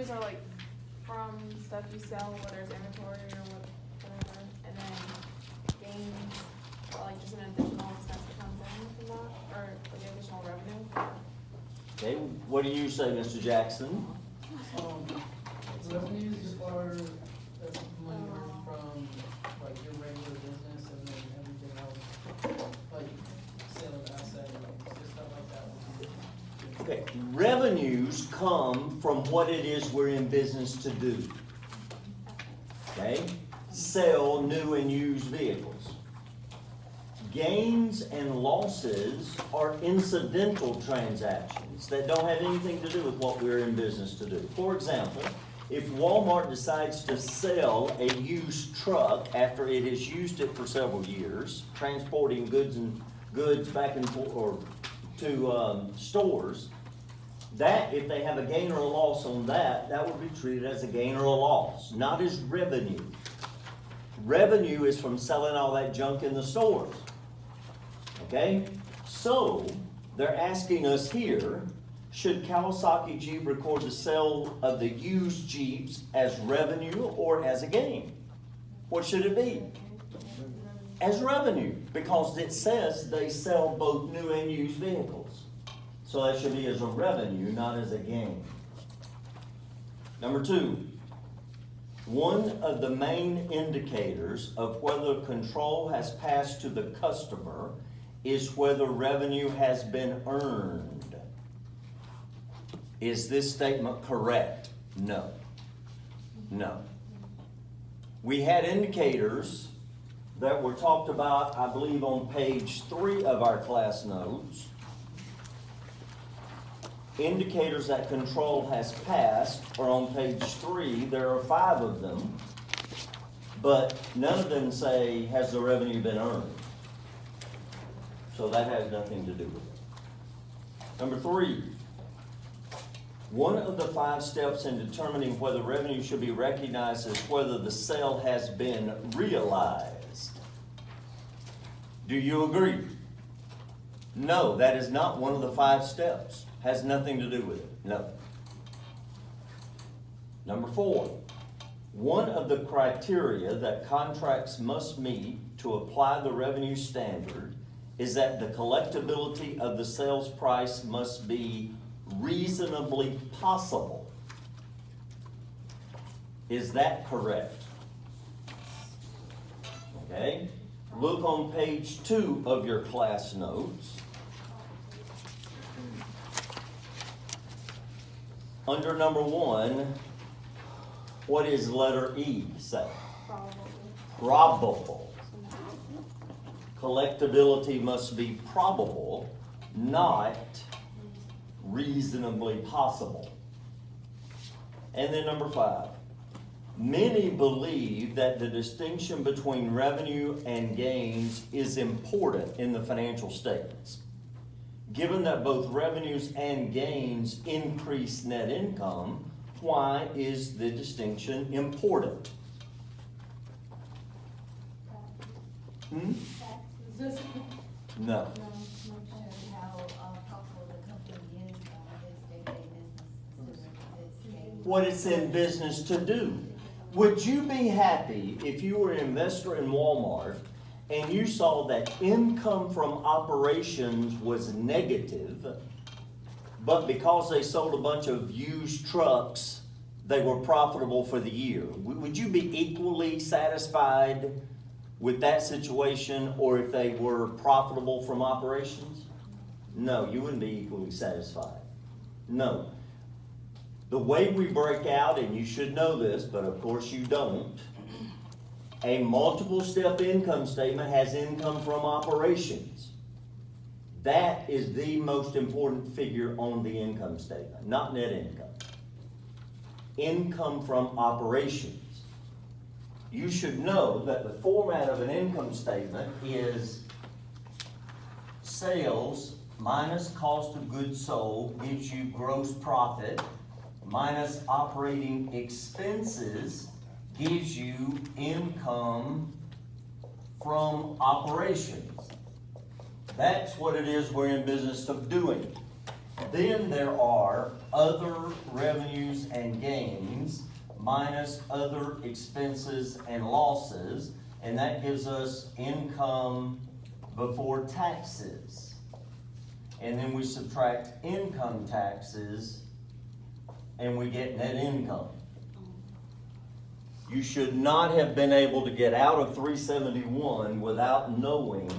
revenues are like from stuff you sell, whether it's inventory or whatever, and then gains are like just an additional expense that comes in from that, or like additional revenue. Okay, what do you say, Mr. Jackson? Revenues are money earned from like your regular business and then everything else, like sale of asset, like just stuff like that. Okay, revenues come from what it is we're in business to do. Okay, sell new and used vehicles. Gains and losses are incidental transactions that don't have anything to do with what we're in business to do. For example, if Walmart decides to sell a used truck after it has used it for several years, transporting goods back and forth or to stores, that if they have a gain or a loss on that, that would be treated as a gain or a loss, not as revenue. Revenue is from selling all that junk in the stores. Okay, so they're asking us here, should Kawasaki Jeep record the sale of the used Jeeps as revenue or as a gain? What should it be? As revenue, because it says they sell both new and used vehicles. So that should be as a revenue, not as a gain. Number two, one of the main indicators of whether control has passed to the customer is whether revenue has been earned. Is this statement correct? No. No. We had indicators that were talked about, I believe, on page 3 of our class notes. Indicators that control has passed are on page 3. There are 5 of them, but none of them say, has the revenue been earned? So that has nothing to do with it. Number 3, one of the 5 steps in determining whether revenue should be recognized is whether the sale has been realized. Do you agree? No, that is not one of the 5 steps. Has nothing to do with it. No. Number 4, one of the criteria that contracts must meet to apply the revenue standard is that the collectability of the sales price must be reasonably possible. Is that correct? Okay. Look on page 2 of your class notes. Under number 1, what is letter E say? Probable. Collectability must be probable, not reasonably possible. And then number 5, many believe that the distinction between revenue and gains is important in the financial statements. Given that both revenues and gains increase net income, why is the distinction important? No. What it's in business to do. Would you be happy if you were an investor in Walmart and you saw that income from operations was negative, but because they sold a bunch of used trucks, they were profitable for the year? Would you be equally satisfied with that situation, or if they were profitable from operations? No, you wouldn't be equally satisfied. No. The way we break out, and you should know this, but of course you don't, a multiple step income statement has income from operations. That is the most important figure on the income statement, not net income. Income from operations. You should know that the format of an income statement is sales minus cost of goods sold gives you gross profit, minus operating expenses gives you income from operations. That's what it is we're in business of doing. Then there are other revenues and gains minus other expenses and losses, and that gives us income before taxes. And then we subtract income taxes and we get net income. You should not have been able to get out of 371 without knowing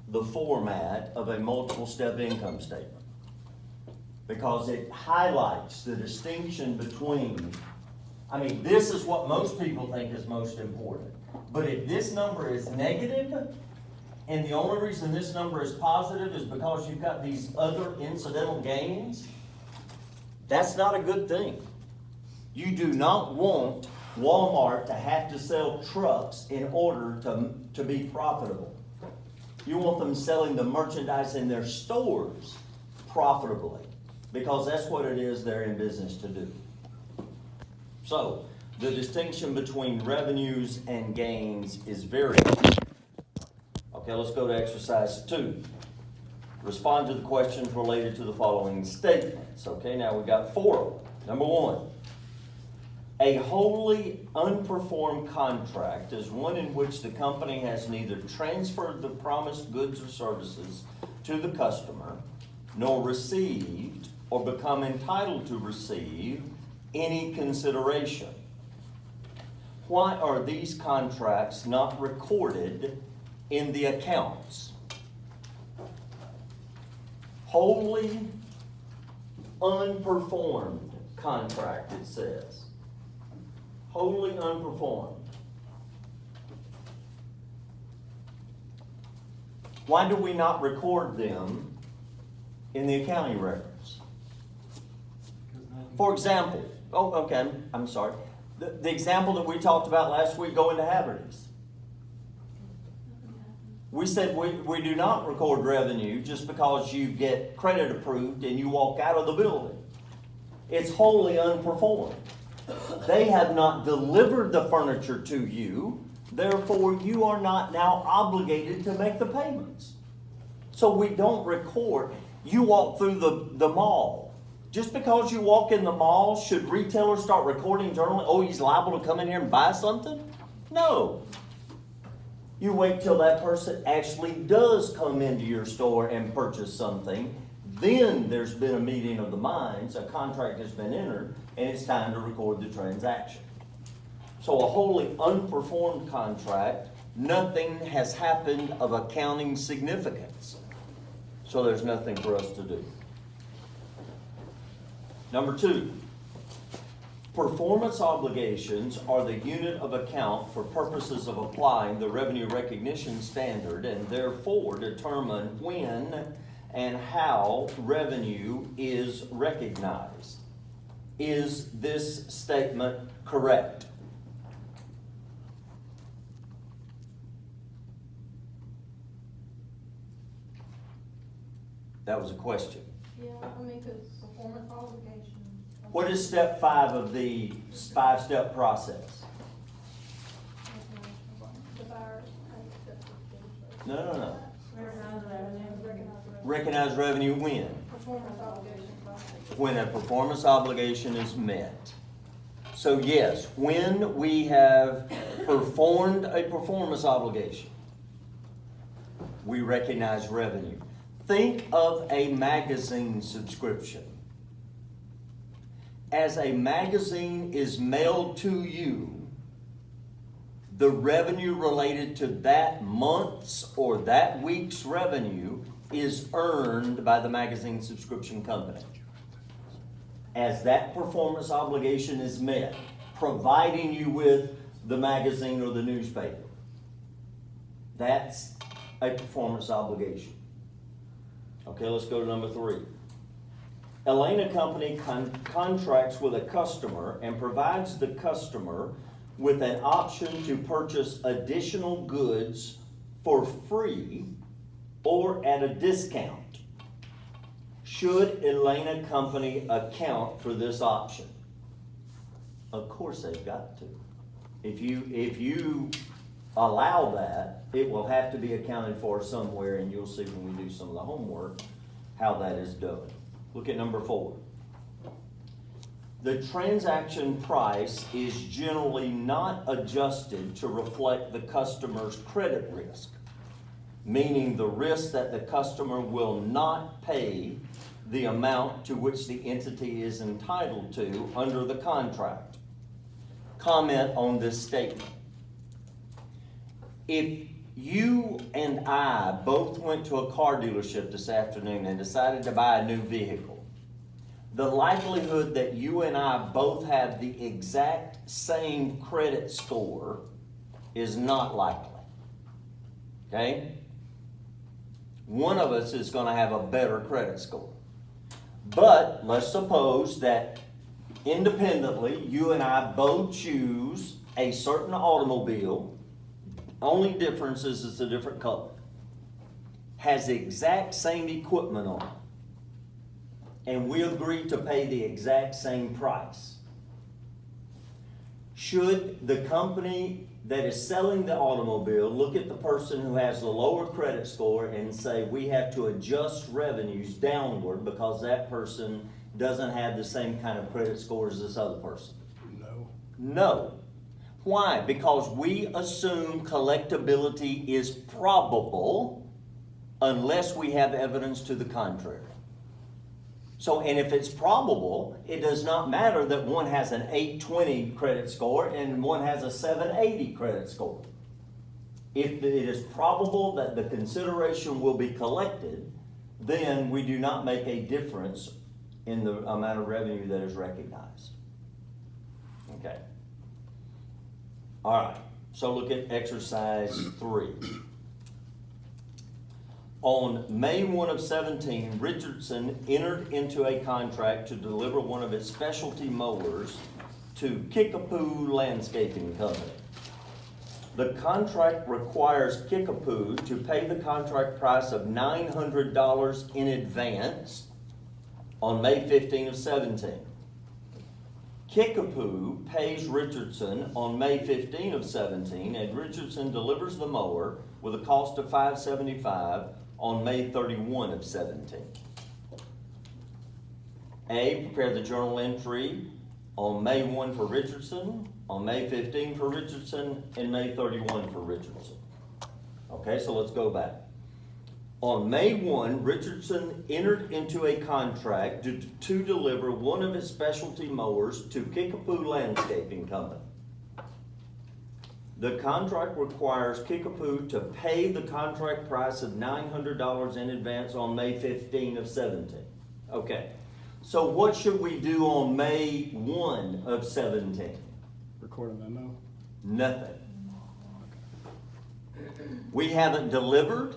the format of a multiple step income statement. Because it highlights the distinction between, this is what most people think is most important. But if this number is negative, and the only reason this number is positive is because you've got these other incidental gains, that's not a good thing. You do not want Walmart to have to sell trucks in order to be profitable. You want them selling the merchandise in their stores profitably, because that's what it is they're in business to do. So, the distinction between revenues and gains is very important. Okay, let's go to exercise 2. Respond to the questions related to the following statements. Okay, now we got 4 of them. Number 1. A wholly unperformed contract is one in which the company has neither transferred the promised goods or services to the customer, nor received or become entitled to receive any consideration. Why are these contracts not recorded in the accounts? Wholly unperformed contract, it says. Wholly unperformed. Why do we not record them in the accounting records? For example, I'm sorry. The example that we talked about last week, going to Haverty's. We said we do not record revenue just because you get credit approved and you walk out of the building. It's wholly unperformed. They have not delivered the furniture to you, therefore you are not now obligated to make the payments. So we don't record. You walk through the mall. Just because you walk in the mall, should retailers start recording journally? Oh, he's liable to come in here and buy something? No. You wait till that person actually does come into your store and purchase something. Then there's been a meeting of the minds, a contract has been entered, and it's time to record the transaction. So a wholly unperformed contract, nothing has happened of accounting significance. So there's nothing for us to do. Number 2, performance obligations are the unit of account for purposes of applying the revenue recognition standard, and therefore determine when and how revenue is recognized. Is this statement correct? That was a question. Yeah, because performance obligations. What is step 5 of the 5-step process? No. Recognize revenue when? Performance obligations. When a performance obligation is met. So yes, when we have performed a performance obligation, we recognize revenue. Think of a magazine subscription. As a magazine is mailed to you, the revenue related to that month's or that week's revenue is earned by the magazine subscription company. As that performance obligation is met, providing you with the magazine or the newspaper, that's a performance obligation. Okay, let's go to number 3. Elena Company contracts with a customer and provides the customer with an option to purchase additional goods for free or at a discount. Should Elena Company account for this option? Of course they've got to. If you allow that, it will have to be accounted for somewhere, and you'll see when we do some of the homework how that is done. Look at number 4. The transaction price is generally not adjusted to reflect the customer's credit risk, meaning the risk that the customer will not pay the amount to which the entity is entitled to under the contract. Comment on this statement. If you and I both went to a car dealership this afternoon and decided to buy a new vehicle, the likelihood that you and I both have the exact same credit score is not likely. Okay? One of us is going to have a better credit score. But let's suppose that independently, you and I both choose a certain automobile. Only difference is it's a different color. Has the exact same equipment on it. And we agree to pay the exact same price. Should the company that is selling the automobile look at the person who has the lower credit score and say we have to adjust revenues downward because that person doesn't have the same kind of credit score as this other person? No. No. Why? Because we assume collectability is probable unless we have evidence to the contrary. So, and if it's probable, it does not matter that one has an 820 credit score and one has a 780 credit score. If it is probable that the consideration will be collected, then we do not make a difference in the amount of revenue that is recognized. Okay. All right. So look at exercise 3. On May 1 of 17, Richardson entered into a contract to deliver one of its specialty mowers to Kickapoo Landscaping Company. The contract requires Kickapoo to pay the contract price of $900 in advance on May 15 of 17. Kickapoo pays Richardson on May 15 of 17, and Richardson delivers the mower with a cost of $575 on May 31 of 17. A, prepare the journal entry on May 1 for Richardson, on May 15 for Richardson, and May 31 for Richardson. Okay, so let's go back. On May 1, Richardson entered into a contract to deliver one of its specialty mowers to Kickapoo Landscaping Company. The contract requires Kickapoo to pay the contract price of $900 in advance on May 15 of 17. Okay, so what should we do on May 1 of 17? Record a memo? Nothing. We haven't delivered.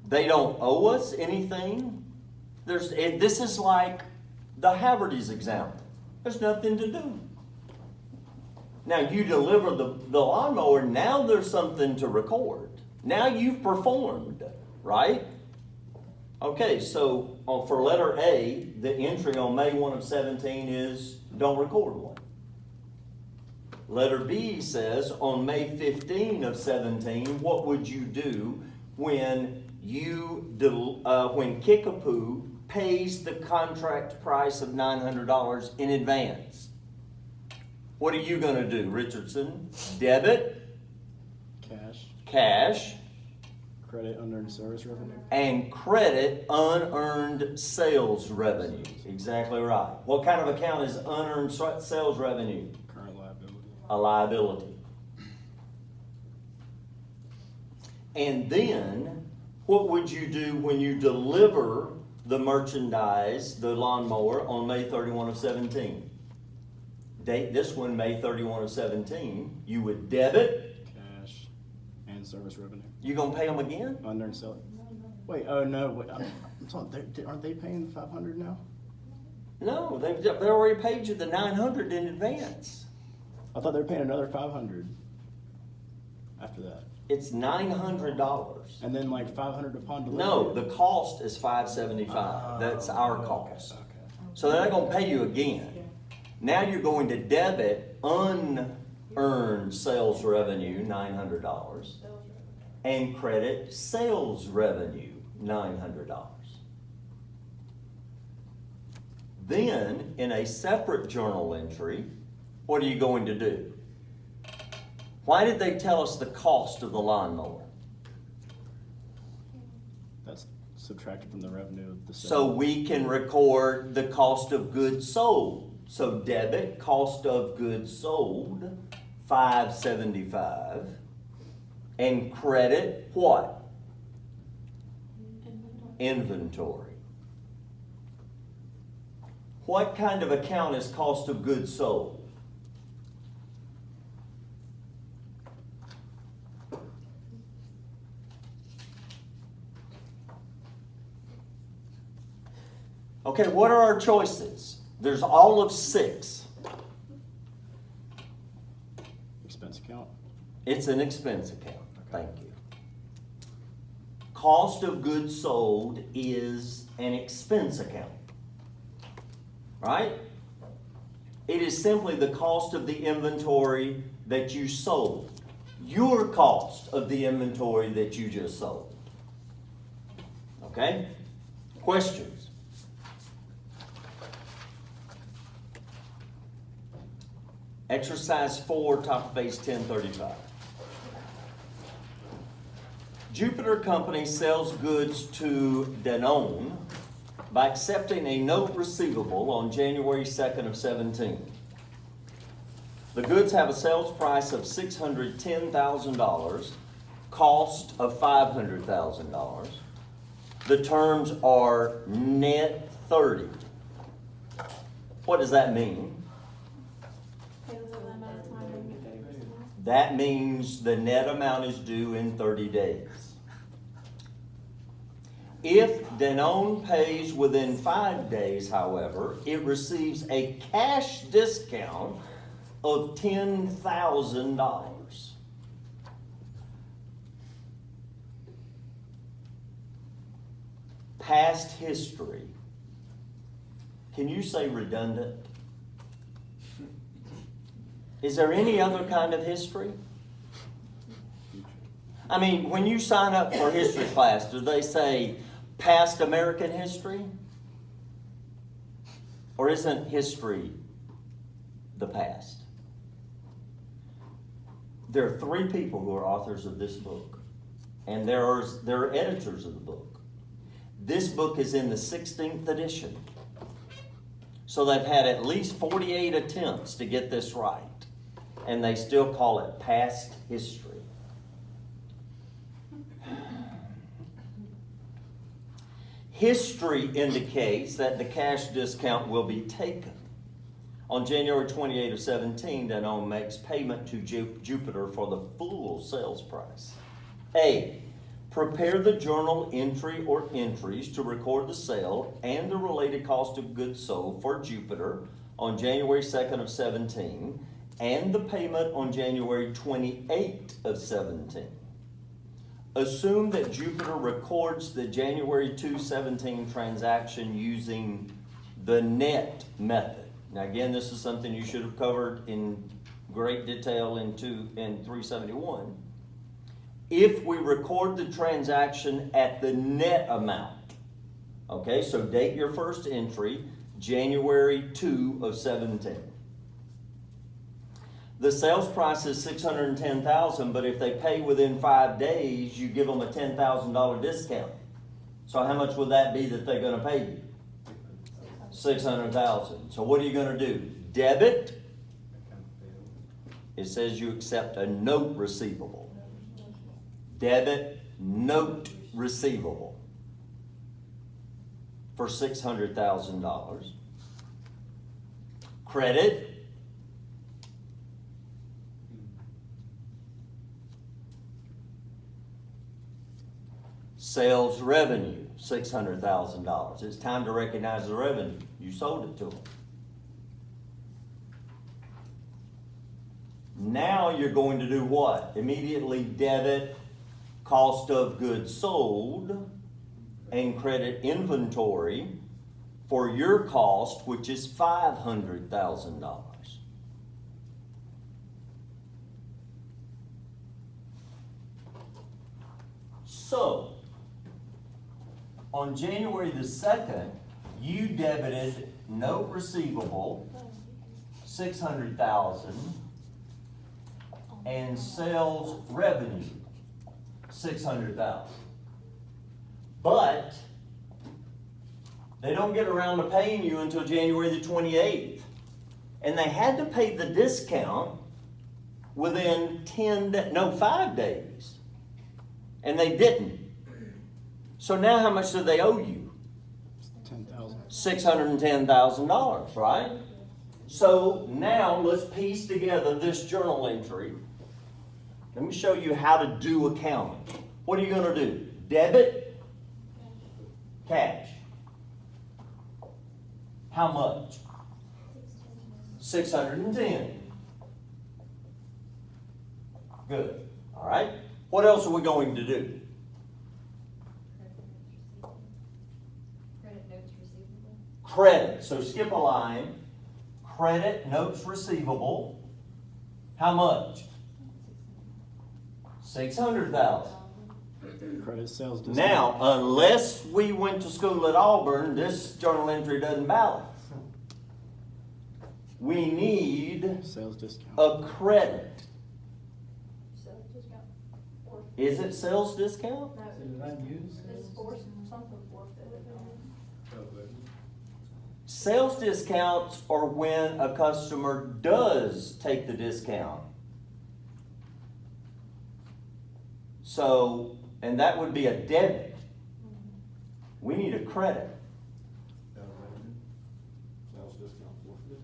They don't owe us anything. This is like the Haverty's example. There's nothing to do. Now you deliver the lawnmower, now there's something to record. Now you've performed, right? Okay, so for letter A, the entry on May 1 of 17 is don't record one. Letter B says on May 15 of 17, what would you do when when Kickapoo pays the contract price of $900 in advance? What are you going to do, Richardson? Debit, cash, Credit unearned service revenue? and credit unearned sales revenue. Exactly right. What kind of account is unearned sales revenue? Current liability. A liability. And then, what would you do when you deliver the merchandise, the lawnmower, on May 31 of 17? Date this one, May 31 of 17. You would debit. Cash and service revenue. You gonna pay them again? Unearned sale. Wait, oh no, wait, I'm sorry, aren't they paying the $500 now? No, they've already paid you the $900 in advance. I thought they were paying another $500 after that. It's $900. And then like $500 upon delivery? No, the cost is $575. That's our cost. Okay. So they're not gonna pay you again. Now you're going to debit unearned sales revenue, $900, and credit sales revenue, $900. Then, in a separate journal entry, what are you going to do? Why did they tell us the cost of the lawnmower? That's subtracted from the revenue of the So sale. we can record the cost of goods sold. So debit, cost of goods sold, $575. And credit, what? Inventory. What kind of account is cost of goods sold? Okay, what are our choices? There's all of 6. Expense account. It's an expense account, thank you. Cost of goods sold is an expense account, right? It is simply the cost of the inventory that you sold. Your cost of the inventory that you just sold. Okay? Questions? Exercise 4, top of page 1035. Jupiter Company sells goods to Danone by accepting a note receivable on January 2nd of 17. The goods have a sales price of $610,000, cost of $500,000. The terms are net 30. What does that mean? That means the net amount is due in 30 days. If Danone pays within 5 days, however, it receives a cash discount of $10,000. Past history. Can you say redundant? Is there any other kind of history? I mean, when you sign up for history class, do they say past American history? Or isn't history the past? There are 3 people who are authors of this book, and there are editors of the book. This book is in the 16th edition. So they've had at least 48 attempts to get this right. And they still call it past history. History indicates that the cash discount will be taken. On January 28 of 17, Danone makes payment to Jupiter for the full sales price. A. Prepare the journal entry or entries to record the sale and the related cost of goods sold for Jupiter on January 2nd of 17 and the payment on January 28 of 17. Assume that Jupiter records the January 2/17 transaction using the net method. Now again, this is something you should have covered in great detail in 371. If we record the transaction at the net amount, okay, so date your first entry, January 2 of 17. The sales price is $610,000, but if they pay within 5 days, you give them a $10,000 discount. So how much would that be that they're going to pay you? $600,000. So what are you going to do? Debit. It says you accept a note receivable. Debit note receivable for $600,000. Credit. Sales revenue, $600,000. It's time to recognize the revenue. You sold it to them. Now you're going to do what? Immediately debit cost of goods sold and credit inventory for your cost, which is $500,000. So, on January the 2nd, you debited note receivable, 600,000, and sales revenue, 600,000. But they don't get around to paying you until January the 28th. And they had to pay the discount within 5 days. And they didn't. So now how much do they owe you? 10,000. $610,000, right? So now let's piece together this journal entry. Let me show you how to do accounting. What are you going to do? Debit? Cash. How much? 610. Good. All right. What else are we going to do? Credit notes receivable. Credit. So skip a line. Credit notes receivable. How much? 600,000. Credit sales discount. Now, unless we went to school at Auburn, this journal entry doesn't balance. We need Sales discount. a credit. Sales discount. Is it sales discount? No, So did I use? it's something forfeited. Sales discounts are when a customer does take the discount. So, and that would be a debit. We need a credit.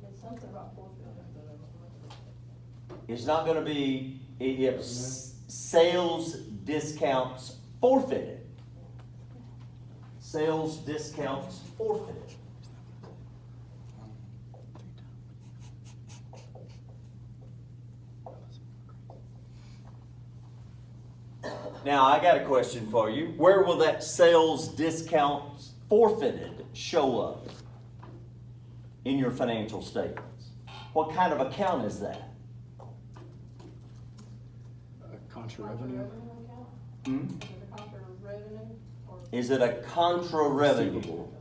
It's something about forfeited. It's not gonna be, if sales discounts forfeited. Sales discounts forfeited. Now, I got a question for you. Where will that sales discount forfeited show up in your financial statements? What kind of account is that? Contra revenue. account? Hmm? Is it a contra revenue or? Is it a contra revenue? Receivable.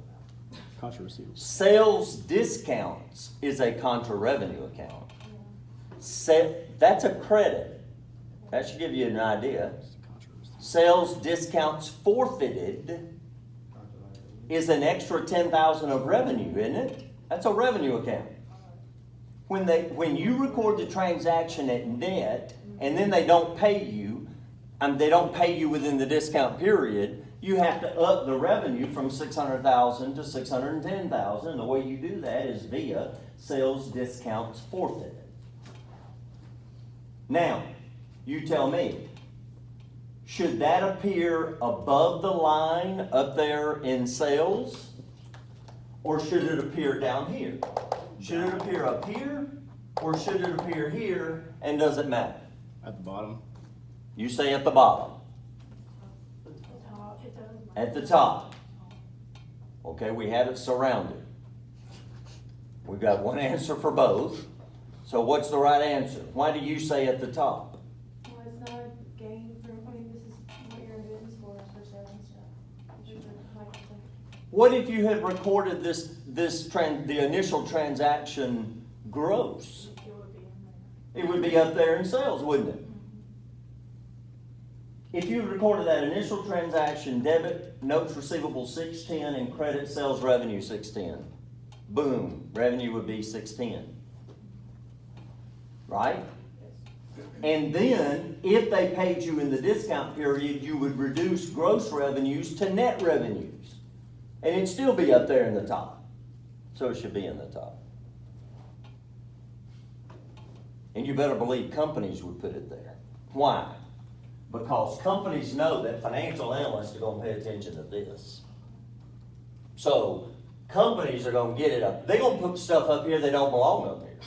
Contra receivable. Sales discounts is a contra revenue account. That's a credit. That should give you an idea. It's a contra receivable. Sales discounts forfeited is an extra 10,000 of revenue, isn't it? That's a revenue account. When you record the transaction at net and then they don't pay you, and they don't pay you within the discount period, you have to up the revenue from 600,000 to 610,000. The way you do that is via sales discounts forfeited. Now, you tell me, should that appear above the line up there in sales? Or should it appear down here? Should it appear up here? Or should it appear here? And does it matter? At the bottom. You say at the bottom. It does. At the top. Okay, we have it surrounded. We've got one answer for both. So what's the right answer? Why do you say at the top? Well, it's not a gain from, I mean, this is what you're in business for selling stuff. It shouldn't, like, it's like- What if you had recorded the initial transaction gross? it would be in there. It would be up there in sales, wouldn't it? If you recorded that initial transaction, debit, notes receivable 610 and credit sales revenue 610, boom, revenue would be 610. Right? And then, if they paid you in the discount period, you would reduce gross revenues to net revenues. And it'd still be up there in the top. So it should be in the top. And you better believe companies would put it there. Why? Because companies know that financial analysts are gonna pay attention to this. So, companies are gonna get it up. They're gonna put stuff up here that don't belong up here.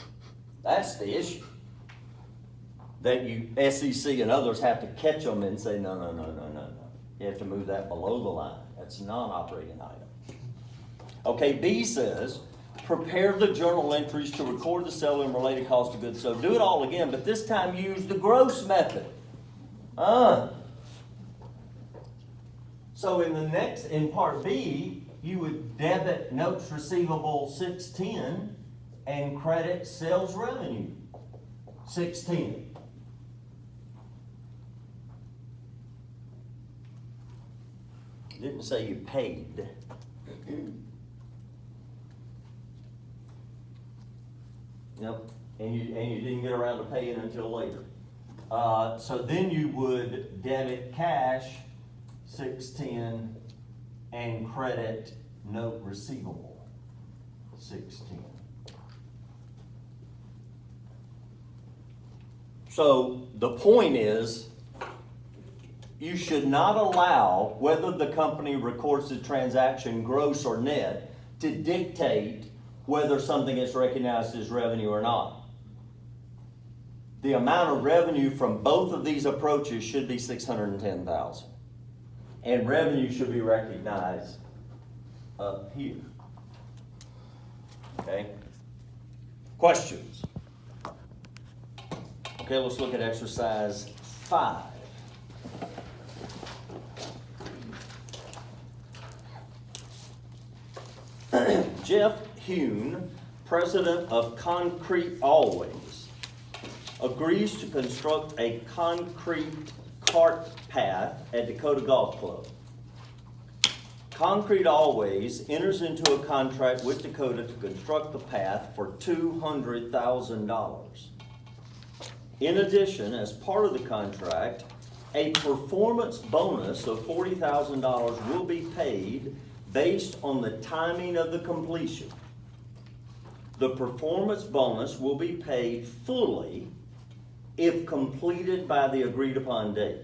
That's the issue. That you, SEC and others have to catch them and say, no. You have to move that below the line. That's a non-operating item. Okay, B says, prepare the journal entries to record the sale and related cost of goods. So do it all again, but this time use the gross method. So in part B, you would debit notes receivable 610 and credit sales revenue 610. Didn't say you paid. Yep, and you didn't get around to paying until later. So then you would debit cash 610 and credit note receivable 610. So the point is, you should not allow whether the company records the transaction gross or net to dictate whether something is recognized as revenue or not. The amount of revenue from both of these approaches should be $610,000. And revenue should be recognized up here. Okay? Questions? Okay, let's look at exercise 5. Jeff Hune, president of Concrete Always, agrees to construct a concrete cart path at Dakota Golf Club. Concrete Always enters into a contract with Dakota to construct the path for $200,000. In addition, as part of the contract, a performance bonus of $40,000 will be paid based on the timing of the completion. The performance bonus will be paid fully if completed by the agreed upon date.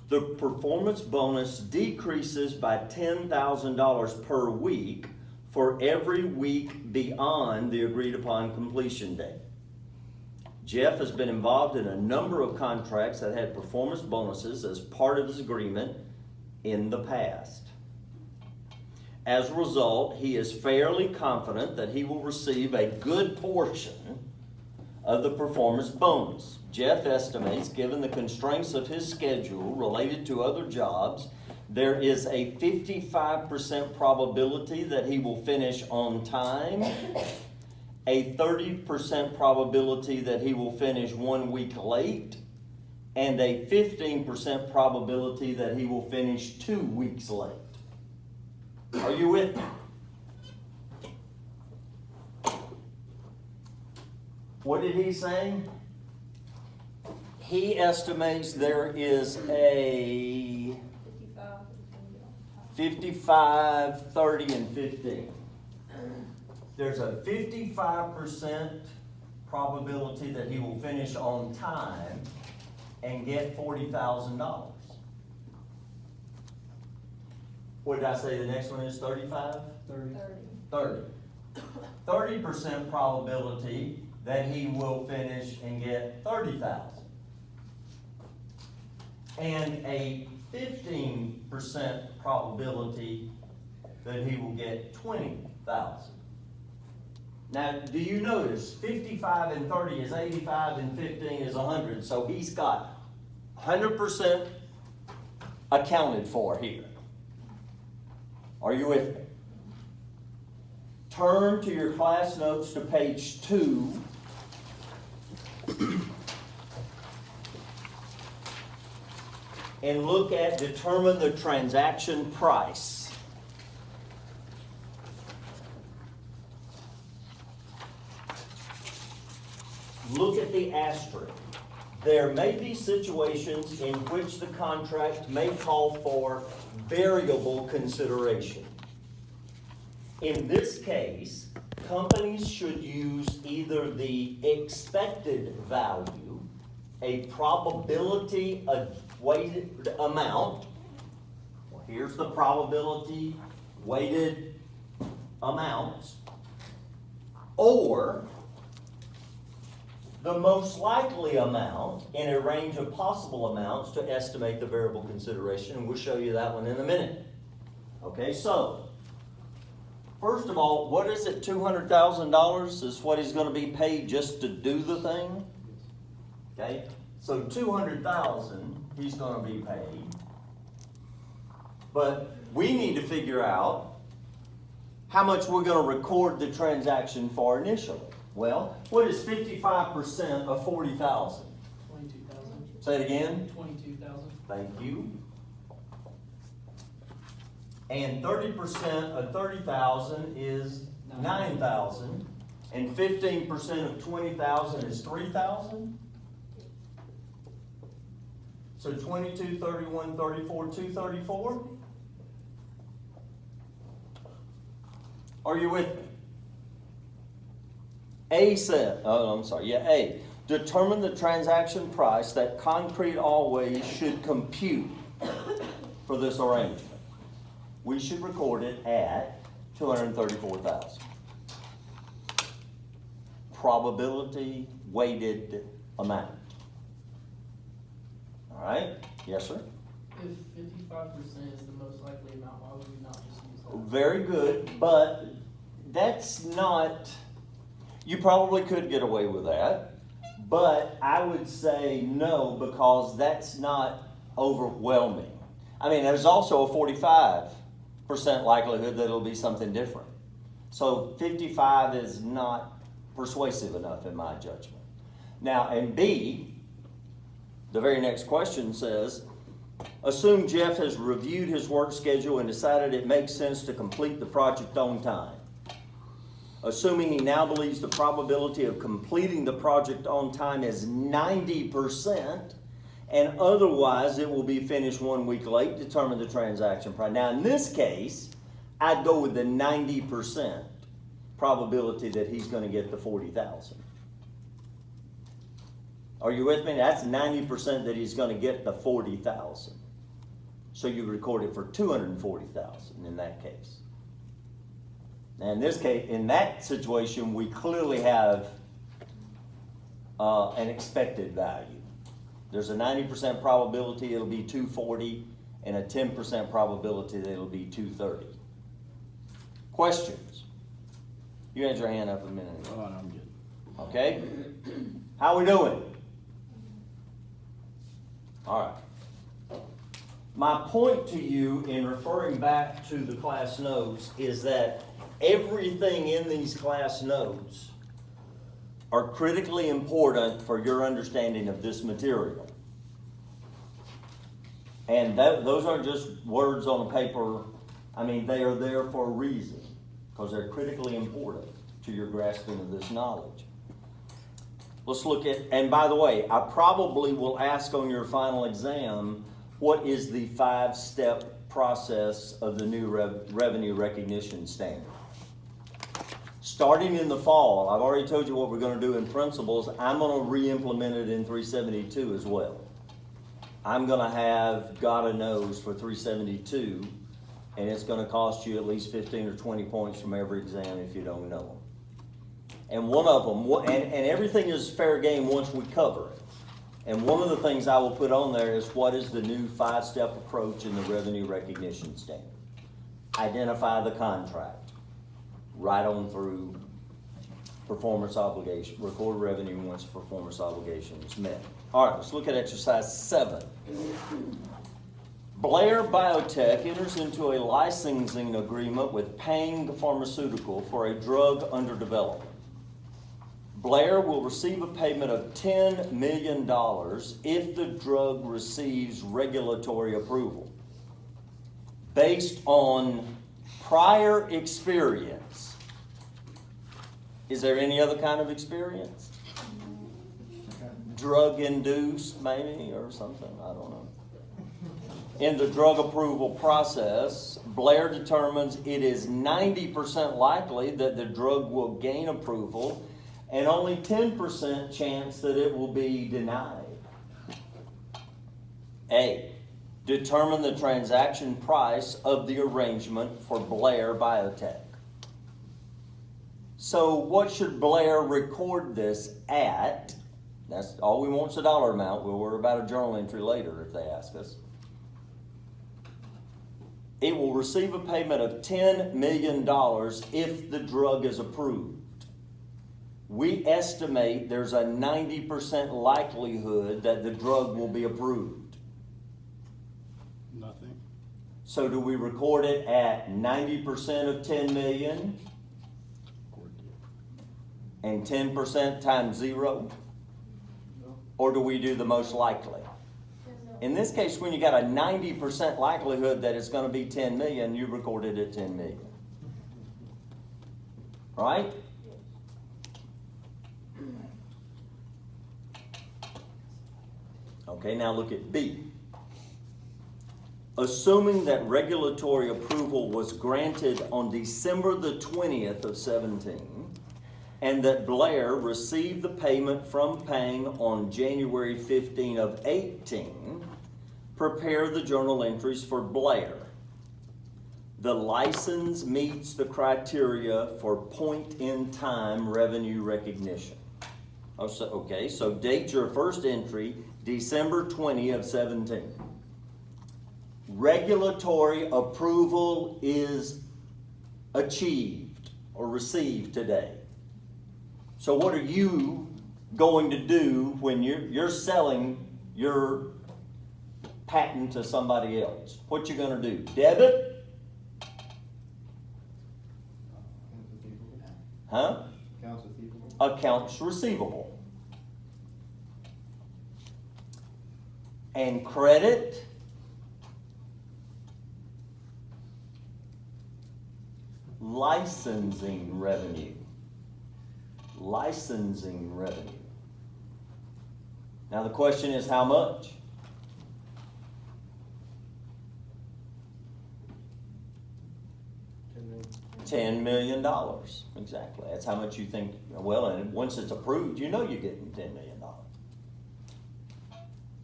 The performance bonus decreases by $10,000 per week for every week beyond the agreed upon completion date. Jeff has been involved in a number of contracts that had performance bonuses as part of his agreement in the past. As a result, he is fairly confident that he will receive a good portion of the performance bonus. Jeff estimates, given the constraints of his schedule related to other jobs, there is a 55% probability that he will finish on time, a 30% probability that he will finish 1 week late, and a 15% probability that he will finish 2 weeks late. Are you with me? What did he say? He estimates there is a 55, 30, and 15. There's a 55% probability that he will finish on time and get $40,000. What did I say the next one is, 35? 30. 30% probability that he will finish and get $30,000. And a 15% probability that he will get $20,000. Now, do you notice 55 and 30 is 85 and 15 is 100, so he's got 100% accounted for here. Are you with me? Turn to your class notes to page 2. And look at determine the transaction price. Look at the asterisk. There may be situations in which the contract may call for variable consideration. In this case, companies should use either the expected value, a probability weighted amount. Well, here's the probability weighted amounts, or the most likely amount in a range of possible amounts to estimate the variable consideration, and we'll show you that one in a minute. Okay, so first of all, what is it? $200,000 is what he's going to be paid just to do the thing. Okay, so $200,000 he's going to be paid, but we need to figure out how much we're gonna record the transaction for initially. Well, what is 55% of 40,000? 22,000. Say it again. 22,000. Thank you. And 30% of 30,000 is 9,000, and 15% of 20,000 is 3,000? So 22, 31, 34, 234? Are you with me? A. Determine the transaction price that Concrete Always should compute for this arrangement. We should record it at 234,000. Probability weighted amount. All right? Yes, sir? If 55% is the most likely amount, why would we not just use that? Very good, but that's not, you probably could get away with that, but I would say no, because that's not overwhelming. I mean, there's also a 45% likelihood that it'll be something different. So 55 is not persuasive enough in my judgment. Now, and B, the very next question says, assume Jeff has reviewed his work schedule and decided it makes sense to complete the project on time. Assuming he now believes the probability of completing the project on time is 90%, and otherwise it will be finished 1 week late, determine the transaction price. Now, in this case, I'd go with the 90% probability that he's going to get the 40,000. Are you with me? That's 90% that he's going to get the 40,000. So you record it for 240,000 in that case. Now in this case, in that situation, we clearly have an expected value. There's a 90% probability it'll be 240 and a 10% probability that it'll be 230. Questions? You had your hand up a minute ago. Oh, no, I'm good. Okay? How we doing? All right. My point to you in referring back to the class notes is that everything in these class notes are critically important for your understanding of this material. And those aren't just words on a paper. I mean, they are there for a reason, because they're critically important to your grasping of this knowledge. Let's look at, and by the way, I probably will ask on your final exam, what is the 5-step process of the new revenue recognition standard? Starting in the fall, I've already told you what we're going to do in principles. I'm going to re-implement it in 372 as well. I'm going to have God knows for 372, and it's going to cost you at least 15 or 20 points from every exam if you don't know them. And one of them, and everything is fair game once we cover it. And one of the things I will put on there is what is the new 5-step approach in the revenue recognition standard. Identify the contract, right on through performance obligation, record revenue once performance obligation is met. All right, let's look at exercise 7. Blair Biotech enters into a licensing agreement with Pang Pharmaceutical for a drug under development. Blair will receive a payment of $10 million if the drug receives regulatory approval. Based on prior experience, is there any other kind of experience? Drug-induced, maybe, or something, I don't know. In the drug approval process, Blair determines it is 90% likely that the drug will gain approval and only 10% chance that it will be denied. A, determine the transaction price of the arrangement for Blair Biotech. So what should Blair record this at? That's all we want is a dollar amount. We'll worry about a journal entry later if they ask us. It will receive a payment of $10 million if the drug is approved. We estimate there's a 90% likelihood that the drug will be approved. Nothing. So do we record it at 90% of 10 million and 10% times 0? Or do we do the most likely? In this case, when you got a 90% likelihood that it's gonna be 10 million, you record it at 10 million. Right? Okay, now look at B. Assuming that regulatory approval was granted on December the 20th of 17, and that Blair received the payment from Pang on January 15 of 18, prepare the journal entries for Blair. The license meets the criteria for point-in-time revenue recognition. Okay, so date your first entry, December 20 of 17. Regulatory approval is achieved or received today. So what are you going to do when you're selling your patent to somebody else? What you gonna do? Debit? Huh? Accounts receivable. Accounts receivable. And credit? Licensing revenue. Licensing revenue. Now the question is how much? $10 million. Exactly. That's how much you think. Well, and once it's approved, you know you're getting $10 million.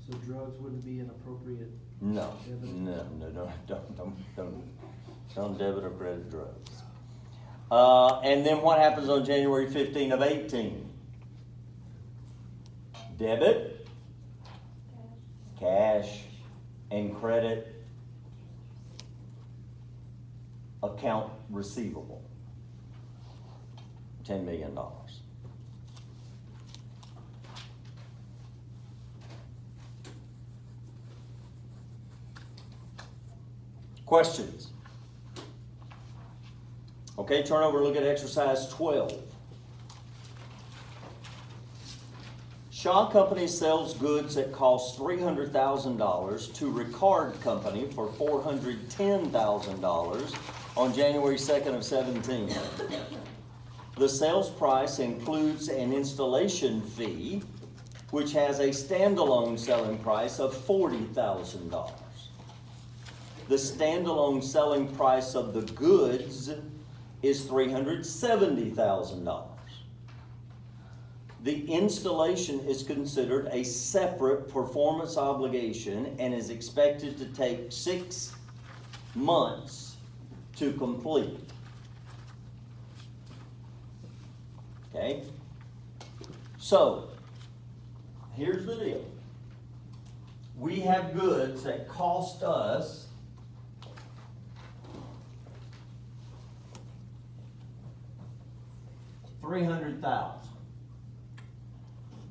So drugs wouldn't be an appropriate? No, Debit? no, don't debit or credit drugs. And then what happens on January 15 of 18? Debit, cash, and credit, account receivable. $10 million. Questions? Okay, turn over and look at exercise 12. Shaw Company sells goods that cost $300,000 to Ricard Company for $410,000 on January 2nd of 17. The sales price includes an installation fee, which has a standalone selling price of $40,000. The standalone selling price of the goods is $370,000. The installation is considered a separate performance obligation and is expected to take 6 months to complete. Okay? So, here's the deal. We have goods that cost us $300,000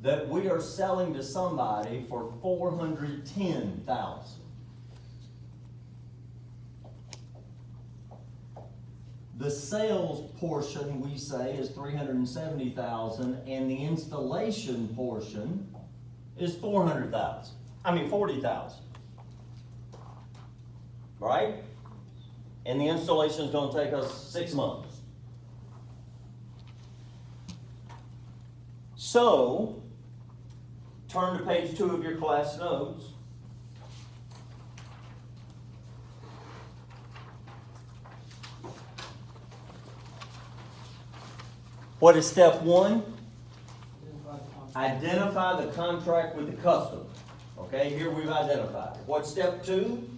that we are selling to somebody for $410,000. The sales portion, we say, is $370,000, and the installation portion is $40,000. Right? And the installation is going to take us 6 months. So, turn to page 2 of your class notes. What is step 1? Identify the contract with the customer. Okay, here we've identified. What's step 2?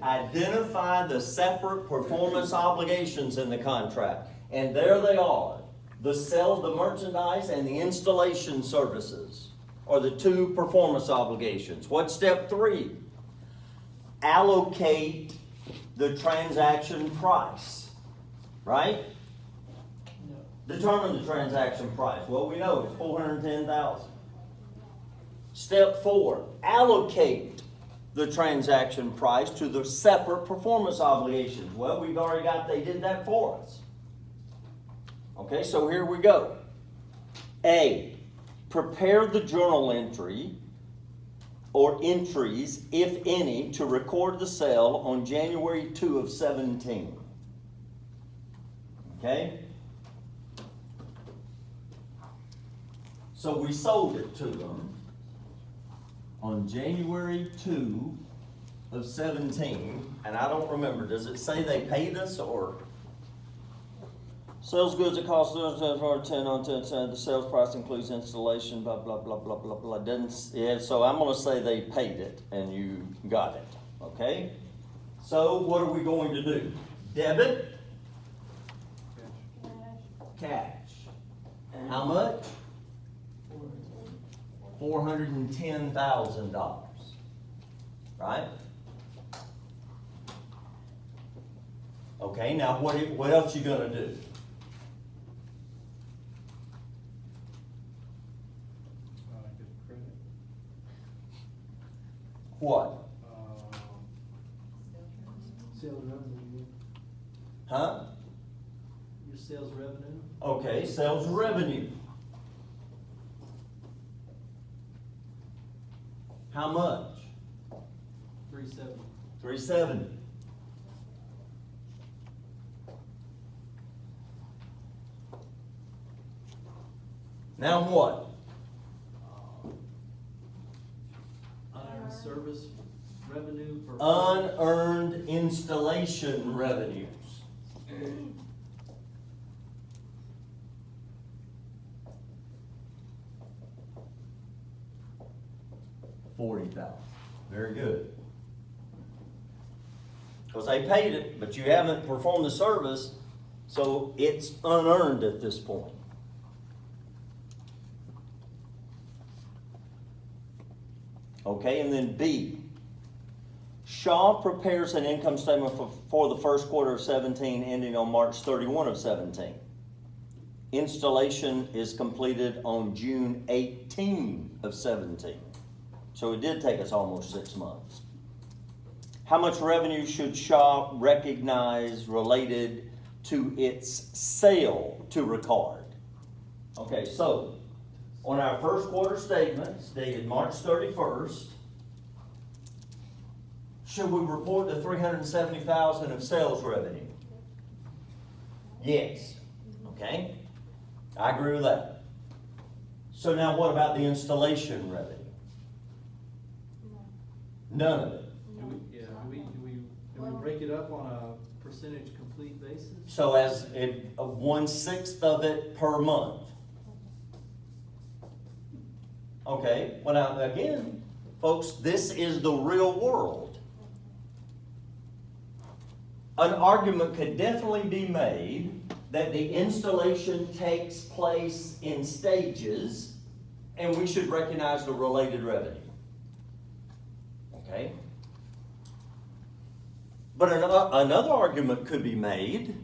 Identify the separate performance obligations in the contract. And there they are. The sale of the merchandise and the installation services are the 2 performance obligations. What's step 3? Allocate the transaction price. Right? No. Determine the transaction price. Well, we know it's $410,000. Step 4, allocate the transaction price to the separate performance obligations. Well, we've already got, they did that for us. Okay, so here we go. A, prepare the journal entry or entries, if any, to record the sale on January 2 of 17. Okay? So we sold it to them on January 2 of 17, and I don't remember, does it say they paid us or? Sales goods that cost for 10 on 10 cents, the sales price includes installation, blah, blah, blah, blah, blah, blah. Yeah, so I'm gonna say they paid it and you got it, okay? So what are we going to do? Debit? Cash. How much? $410,000, right? Okay, now what else you gonna do? What? Sales revenue, Huh? your sales revenue, Okay, sales revenue. How much? 370. 370. Now what? Unearned service revenue for. Unearned installation revenues. $40,000. Very good. Because they paid it, but you haven't performed the service, so it's unearned at this point. Okay, and then B. Shaw prepares an income statement for the first quarter of 17 ending on March 31 of 17. Installation is completed on June 18 of 17. So it did take us almost 6 months. How much revenue should Shaw recognize related to its sale to Ricard? Okay, so on our first quarter statements dated March 31st, should we report the $370,000 of sales revenue? Yes. Okay, I agree with that. So now what about the installation revenue? None of it. Do we break it up on a percentage complete basis? So as 1/6 of it per month. Okay, well now again, folks, this is the real world. An argument could definitely be made that the installation takes place in stages and we should recognize the related revenue. Okay? But another argument could be made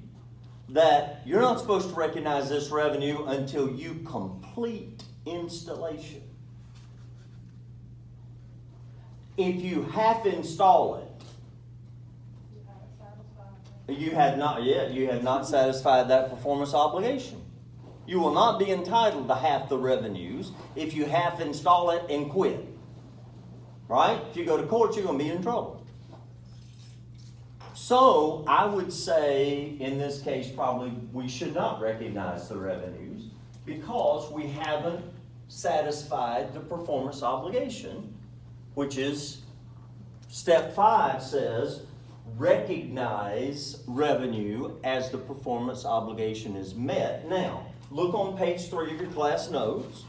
that you're not supposed to recognize this revenue until you complete installation. If you half install it, you have not satisfied that performance obligation. You will not be entitled to half the revenues if you half install it and quit. Right? If you go to court, you're going to be in trouble. So I would say in this case probably we should not recognize the revenues because we haven't satisfied the performance obligation, which is step 5 says recognize revenue as the performance obligation is met. Now, look on page 3 of your class notes.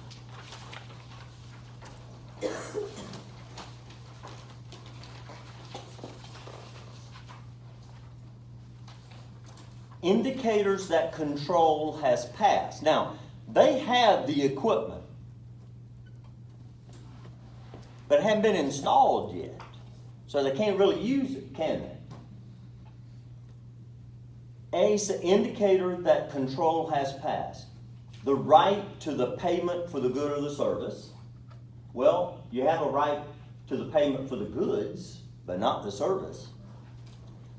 Indicators that control has passed. Now, they have the equipment, but it hasn't been installed yet. So they can't really use it, can they? A is an indicator that control has passed. The right to the payment for the good or the service. Well, you have a right to the payment for the goods, but not the service.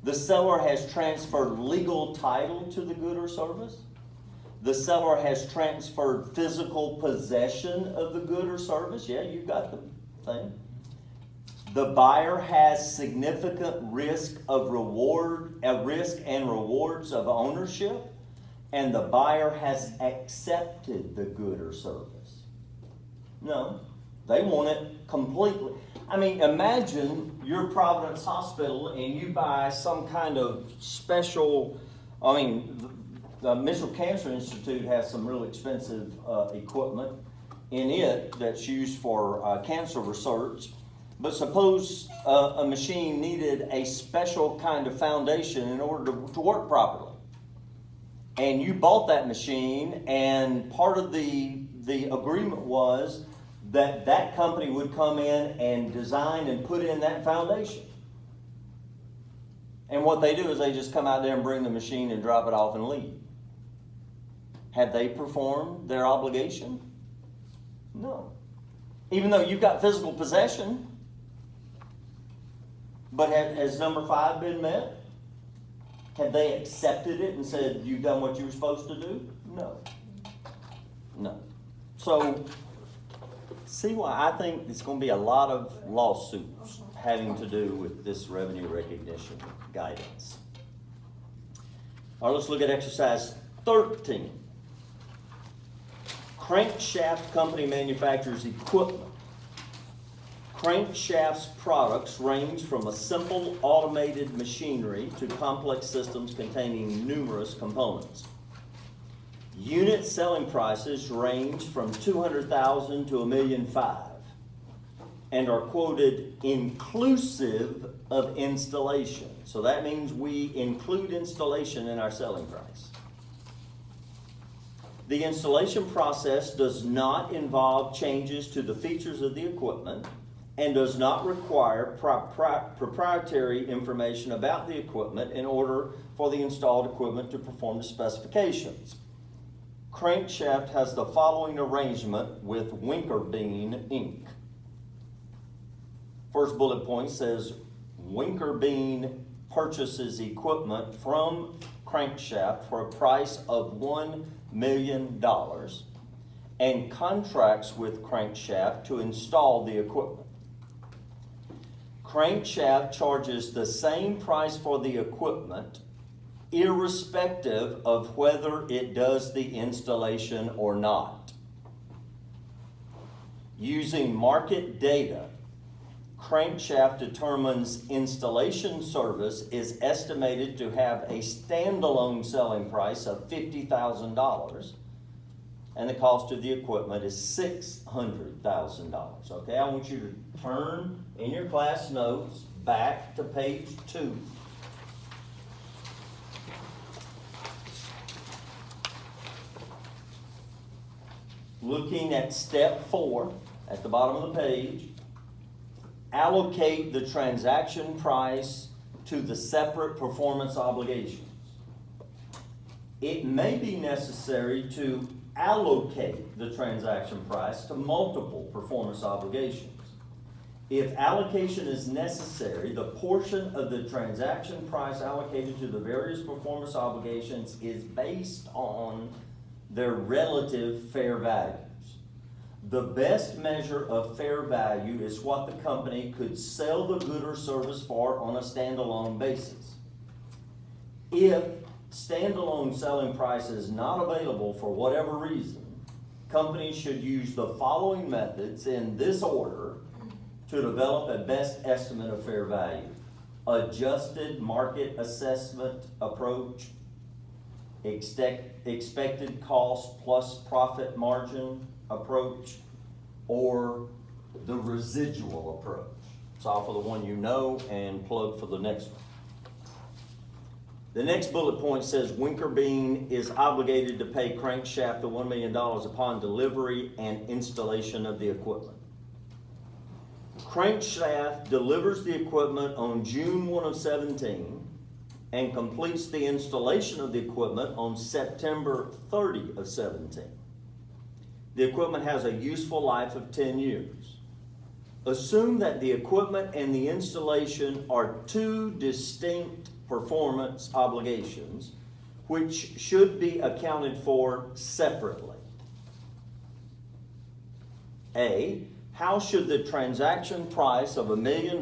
The seller has transferred legal title to the good or service. The seller has transferred physical possession of the good or service. Yeah, you got the thing. The buyer has significant risk and rewards of ownership, and the buyer has accepted the good or service. No, they want it completely. I mean, imagine you're Providence Hospital and you buy some kind of special, the Mitchell Cancer Institute has some real expensive equipment in it that's used for cancer research. But suppose a machine needed a special kind of foundation in order to work properly. And you bought that machine, and part of the agreement was that that company would come in and design and put in that foundation. And what they do is they just come out there and bring the machine and drop it off and leave. Have they performed their obligation? No. Even though you've got physical possession. But has number 5 been met? Have they accepted it and said, you've done what you were supposed to do? No. No. So, see why I think it's going to be a lot of lawsuits having to do with this revenue recognition guidance. All right, let's look at exercise 13. Crankshaft company manufactures equipment. Crankshaft's products range from a simple automated machinery to complex systems containing numerous components. Unit selling prices range from $200,000 to $1.5 million and are quoted inclusive of installation. So that means we include installation in our selling price. The installation process does not involve changes to the features of the equipment and does not require proprietary information about the equipment in order for the installed equipment to perform the specifications. Crankshaft has the following arrangement with Winkerbean Inc. First bullet point says Winkerbean purchases equipment from Crankshaft for a price of $1 million and contracts with Crankshaft to install the equipment. Crankshaft charges the same price for the equipment irrespective of whether it does the installation or not. Using market data, Crankshaft determines installation service is estimated to have a standalone selling price of $50,000 and the cost of the equipment is $600,000. Okay, I want you to turn in your class notes back to page 2. Looking at step 4 at the bottom of the page, allocate the transaction price to the separate performance obligations. It may be necessary to allocate the transaction price to multiple performance obligations. If allocation is necessary, the portion of the transaction price allocated to the various performance obligations is based on their relative fair values. The best measure of fair value is what the company could sell the good or service for on a standalone basis. If standalone selling price is not available for whatever reason, companies should use the following methods in this order to develop a best estimate of fair value. Adjusted market assessment approach, expected cost plus profit margin approach, or the residual approach. It's all for the one you know and plug for the next one. The next bullet point says Winkerbean is obligated to pay Crankshaft the $1 million upon delivery and installation of the equipment. Crankshaft delivers the equipment on June 1 of 17 and completes the installation of the equipment on September 30 of 17. The equipment has a useful life of 10 years. assume that the equipment and the installation are two distinct performance obligations which should be accounted for separately. A, how should the transaction price of $1 million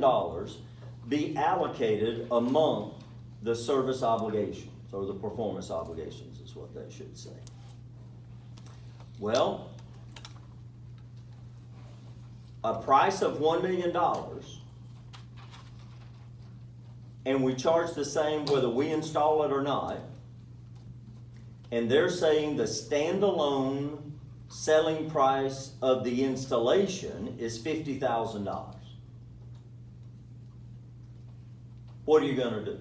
be allocated among the service obligations, or the performance obligations is what they should say. Well, a price of $1 million, and we charge the same whether we install it or not, and they're saying the standalone selling price of the installation is $50,000. What are you gonna do?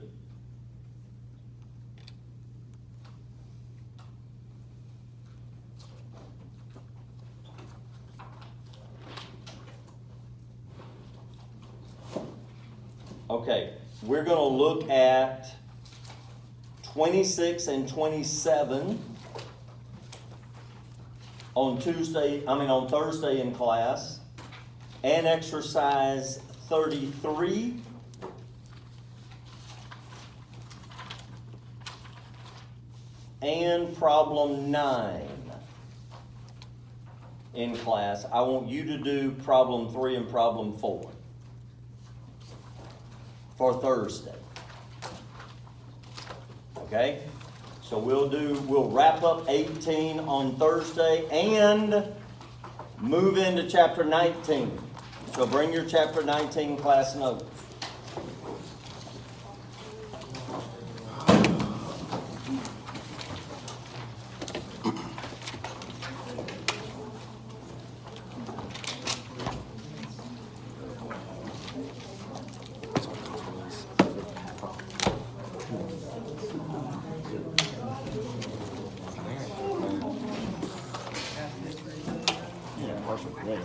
Okay, we're gonna look at 26 and 27 on Thursday in class, and exercise 33. And problem 9 in class. I want you to do problem 3 and problem 4 for Thursday. Okay? So we'll wrap up 18 on Thursday and move into chapter 19. So bring your chapter 19 class notes. Yeah, partial credit.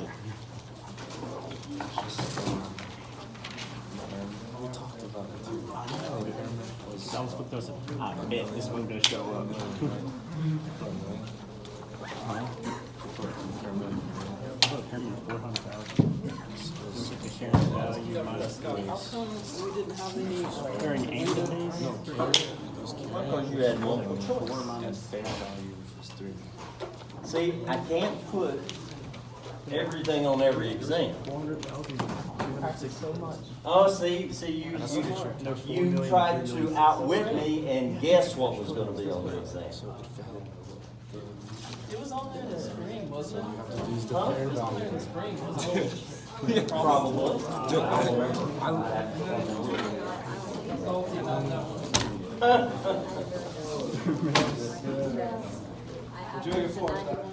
We talked about it too. I was with those, I bet this one gonna show up. Look, Herman, 400,000. Look at carrying value minus the How come we didn't have any? carrying annual days. Because you had multiple choice. And fair value is 3. See, I can't put everything on every exam. 400,000. Practice so much. Oh, see, you tried to outwit me and guess what was gonna be on the exam. It was on there in the spring, wasn't it? Huh? It was on there in the spring, wasn't it? Probably. Salty about that one. Julia Forrest.